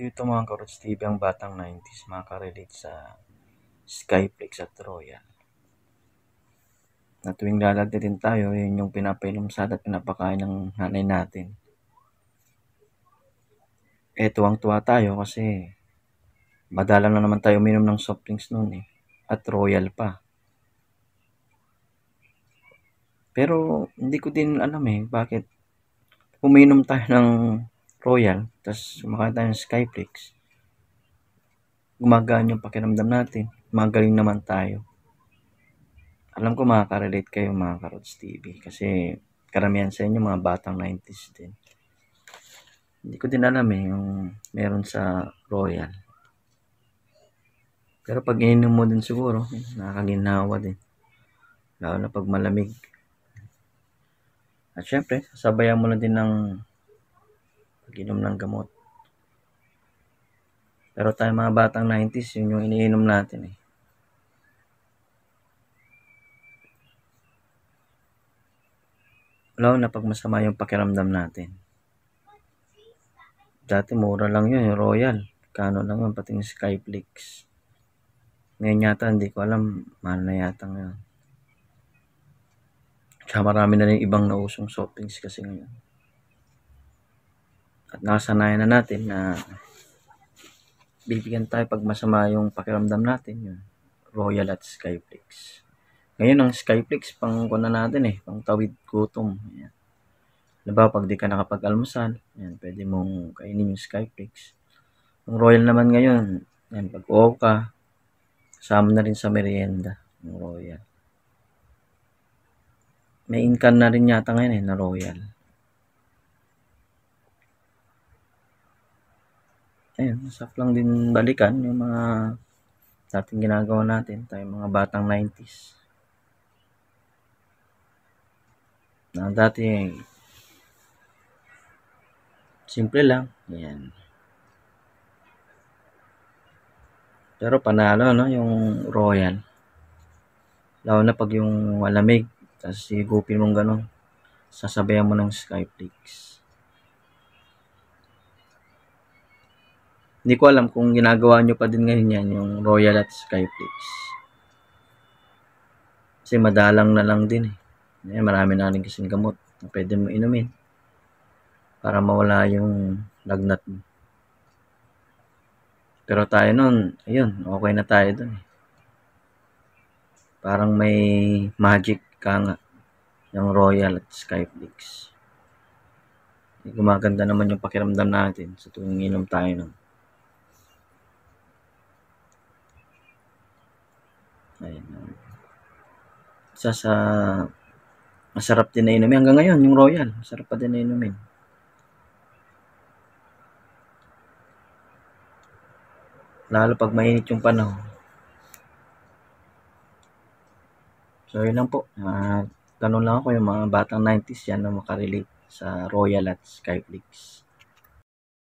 dito mga Karots TV ang batang 90s makarelate sa Skyflex at Royal. Na tuwing lalagdatin tayo, yun yung pinapainom sa at pinapakain ng nanay natin. Tuwang-tuwa tayo kasi madalang na naman tayo uminom ng soft drinks noon at Royal pa. Pero hindi ko din alam bakit uminom tayo ng Royal tapos kumakain tayo ng Skyflex. Gumagaan yung pakiramdam natin, magaling naman tayo. Alam ko makaka-relate kayo mga Karots TV kasi karamihan sa inyo mga batang 90s din. Hindi ko din alam yung meron sa Royal. Pero pag ininom mo din siguro, nakakaginawa din. Lalo na pag malamig. At syempre, sabayan mo na din ng pag-inom ng gamot. Pero tayo mga batang 90s, yun yung iniinom natin Lalo na pag masama yung pakiramdam natin. Dati mura lang yun, yung Royal. Kano lang yun, pati yung Skyflex. Ngayon yata, hindi ko alam, mahal na yata ngayon. Tsaka marami na rin ibang nausong soft drinks kasi ngayon. At nakasanayan na natin na bibigyan tayo pag masama yung pakiramdam natin, yun. Royal at Skyflex. Ngayon ang Skyflex, pang kuna natin pang tawid gutom. Ayan. Diba, pag di ka nakapag-almusal, yan, pwede mong kainin yung Skyflex. Ang Royal naman ngayon, yan, pag uhaw ka, kasama na rin sa merienda, yung Royal. May incan na rin yata ngayon na Royal. Ayun, masarap lang din balikan yung mga dating ginagawa natin, tayo mga batang 90s. Na dati, simple lang. Yan. Pero panalo, no, yung Royal. Lalo na pag yung malamig, tapos higupin mong gano'n, sasabayan mo ng Skyflex. Hindi ko alam kung ginagawa nyo pa din ngayon yan, yung Royal at Skyflex. Kasi madalang na lang din marami na rin kasing gamot na pwede mo inumin para mawala yung lagnat mo. Pero tayo nun, ayun, okay na tayo dun Parang may magic ka nga yung Royal at Skyflex. Gumaganda naman yung pakiramdam natin sa tuwing inom tayo nun. Ayun. Isa sa masarap din na inumin. Hanggang ngayon, yung Royal, masarap pa din na inumin. Lalo pag mainit yung panahon. So, yun lang po. Tanong lang ako yung mga batang 90s yan na makarelate sa Royal at Skyflex.